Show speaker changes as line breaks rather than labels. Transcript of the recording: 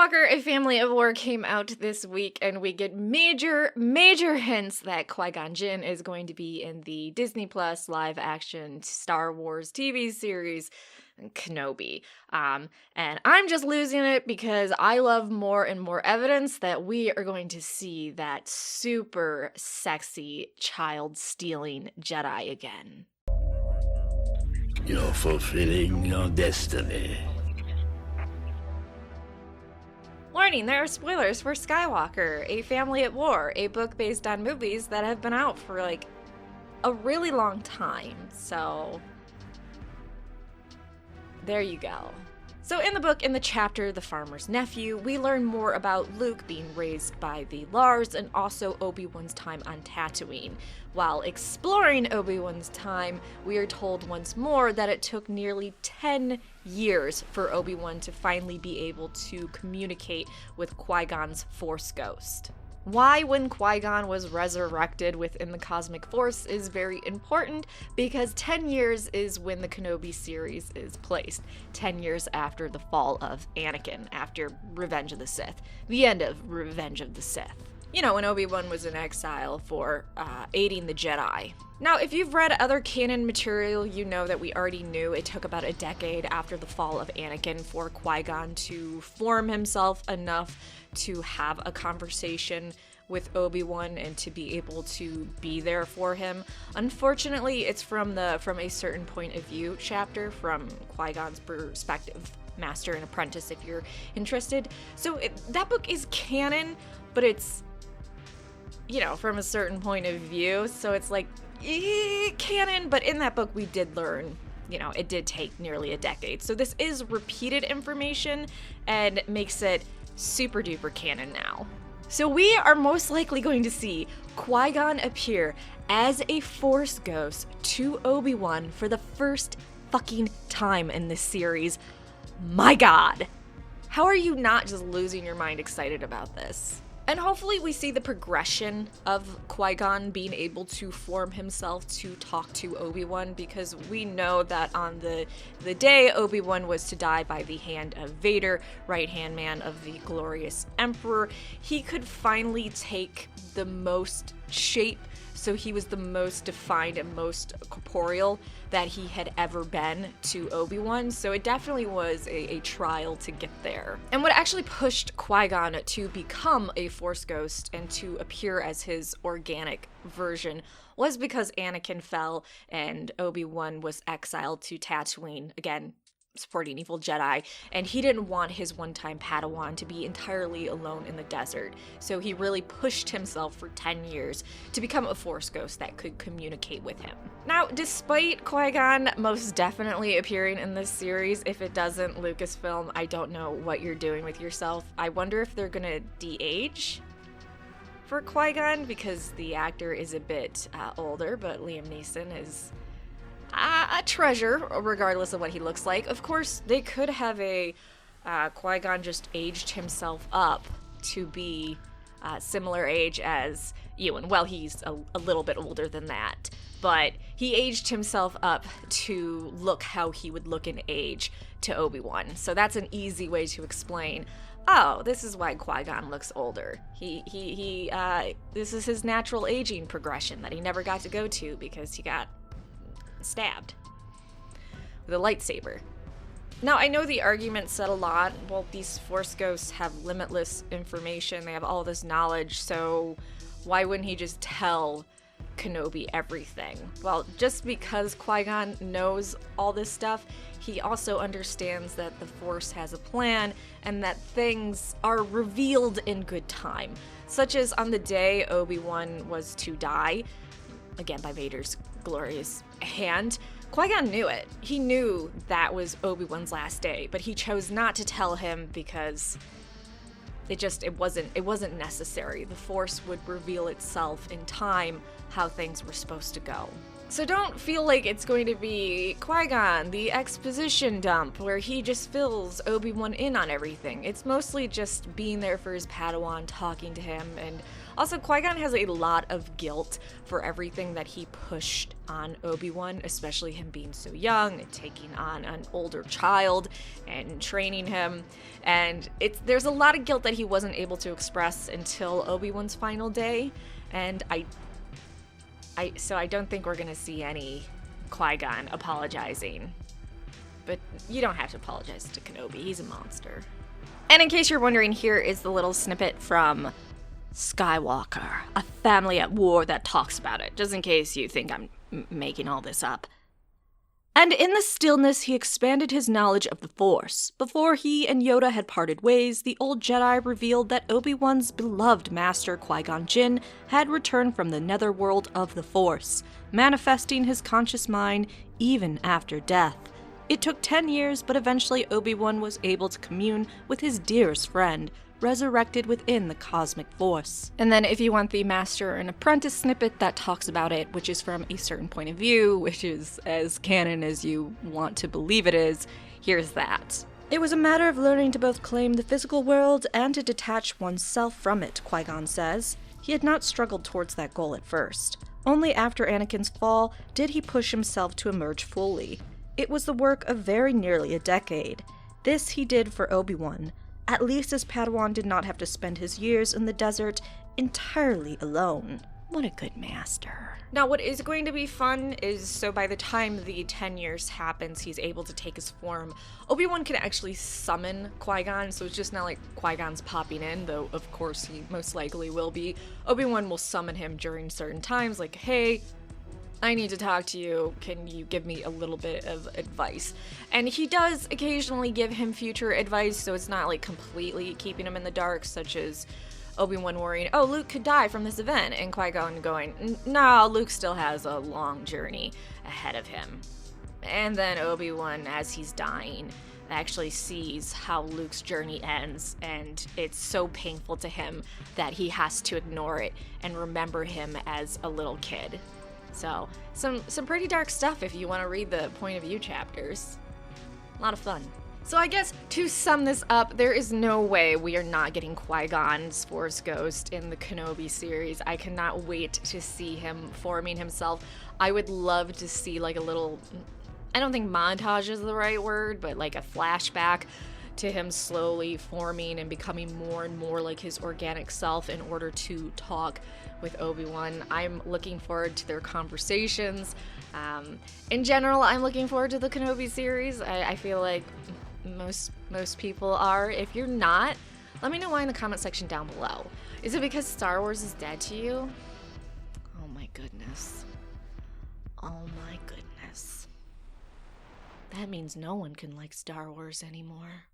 Skywalker, A Family of War came out this week, and we get major hints that Qui-Gon Jinn is going to be in the Disney Plus live-action Star Wars TV series, Kenobi. And I'm just losing it because I love more and more evidence that we are going to see that super sexy child-stealing Jedi again.
You're fulfilling your destiny.
Warning, there are spoilers for Skywalker, A Family at War, a book based on movies that have been out for like a really long time, so there you go. So in the book, in the chapter The Farmer's Nephew, we learn more about Luke being raised by the Rawrs and also Obi-Wan's time on Tatooine. While exploring Obi-Wan's time, we are told once more that it took nearly 10 years for Obi-Wan to finally be able to communicate with Qui-Gon's Force Ghost. Why, when Qui-Gon was resurrected within the Cosmic Force, is very important because 10 years is when the Kenobi series is placed. 10 years after the fall of Anakin, after Revenge of the Sith. The end of Revenge of the Sith. You know, when Obi-Wan was in exile for aiding the Jedi. Now, if you've read other canon material, you know that we already knew it took about a decade after the fall of Anakin for Qui-Gon to form himself enough to have a conversation with Obi-Wan and to be able to be there for him. Unfortunately, it's from a certain point of view chapter, from Qui-Gon's perspective, master and apprentice, if you're interested. So that book is canon, but it's, you know, from a certain point of view, so it's like canon, but in that book we did learn, you know, it did take nearly a decade. So this is repeated information and makes it super duper canon now. So we are most likely going to see Qui-Gon appear as a Force ghost to Obi-Wan for the first fucking time in this series. My God! How are you not just losing your mind excited about this? And hopefully we see the progression of Qui-Gon being able to form himself to talk to Obi-Wan, because we know that on the day Obi-Wan was to die by the hand of Vader, right-hand man of the glorious Emperor, he could finally take the most shape, so he was the most defined and most corporeal that he had ever been to Obi-Wan, so it definitely was a trial to get there. And what actually pushed Qui-Gon to become a Force ghost and to appear as his organic version was because Anakin fell and Obi-Wan was exiled to Tatooine, again, supporting evil Jedi, and he didn't want his one-time Padawan to be entirely alone in the desert, so he really pushed himself for 10 years to become a Force ghost that could communicate with him. Now, despite Qui-Gon most definitely appearing in this series, if it doesn't, Lucasfilm, I don't know what you're doing with yourself. I wonder if they're gonna de-age for Qui-Gon, because the actor is a bit older, but Liam Neeson is a treasure, regardless of what he looks like. Of course, they could have Qui-Gon just aged himself up to be similar age as Ewan. Well, he's a little bit older than that, but he aged himself up to look how he would look in age to Obi-Wan. So that's an easy way to explain, oh, this is why Qui-Gon looks older. This is his natural aging progression that he never got to go to because he got stabbed with a lightsaber. Now, I know the argument said a lot. Well, these Force ghosts have limitless information. They have all this knowledge, so why wouldn't he just tell Kenobi everything? Well, just because Qui-Gon knows all this stuff, he also understands that the Force has a plan and that things are revealed in good time. Such as on the day Obi-Wan was to die, again by Vader's glorious hand, Qui-Gon knew it. He knew that was Obi-Wan's last day, but he chose not to tell him because it wasn't necessary. The Force would reveal itself in time how things were supposed to go. So don't feel like it's going to be Qui-Gon, the exposition dump, where he just fills Obi-Wan in on everything. It's mostly just being there for his Padawan, talking to him, and also Qui-Gon has a lot of guilt for everything that he pushed on Obi-Wan, especially him being so young and taking on an older child and training him. And there's a lot of guilt that he wasn't able to express until Obi-Wan's final day, and so I don't think we're gonna see any Qui-Gon apologizing. But you don't have to apologize to Kenobi, he's a monster. And in case you're wondering, here is the little snippet from Skywalker, a family at war that talks about it, just in case you think I'm making all this up. And in the stillness, he expanded his knowledge of the Force. Before he and Yoda had parted ways, the old Jedi revealed that Obi-Wan's beloved master Qui-Gon Jinn had returned from the netherworld of the Force, manifesting his conscious mind even after death. It took 10 years, but eventually Obi-Wan was able to commune with his dearest friend, resurrected within the cosmic force. And then if you want the Master and Apprentice snippet that talks about it, which is from a certain point of view, which is as canon as you want to believe it is, here's that. It was a matter of learning to both claim the physical world and to detach oneself from it, Qui-Gon says. He had not struggled towards that goal at first. Only after Anakin's fall did he push himself to emerge fully. It was the work of very nearly a decade. This he did for Obi-Wan. At least his Padawan did not have to spend his years in the desert entirely alone. What a good master. Now, what is going to be fun is, so by the time the 10 years happens, he's able to take his form. Obi-Wan can actually summon Qui-Gon, so it's just not like Qui-Gon's popping in, though of course he most likely will be. Obi-Wan will summon him during certain times, like, hey, I need to talk to you, can you give me a little bit of advice? And he does occasionally give him future advice, so it's not like completely keeping him in the dark, such as Obi-Wan worrying, oh, Luke could die from this event, and Qui-Gon going, no, Luke still has a long journey ahead of him. And then Obi-Wan, as he's dying, actually sees how Luke's journey ends, and it's so painful to him that he has to ignore it and remember him as a little kid. So, some pretty dark stuff if you want to read the point of view chapters. A lot of fun. So I guess, to sum this up, there is no way we are not getting Qui-Gon's Force Ghost in the Kenobi series. I cannot wait to see him forming himself. I would love to see like a little, I don't think montage is the right word, but like a flashback to him slowly forming and becoming more and more like his organic self in order to talk with Obi-Wan. I'm looking forward to their conversations. In general, I'm looking forward to the Kenobi series. I feel like most people are. If you're not, let me know why in the comment section down below. Is it because Star Wars is dead to you? Oh my goodness. Oh my goodness. That means no one can like Star Wars anymore.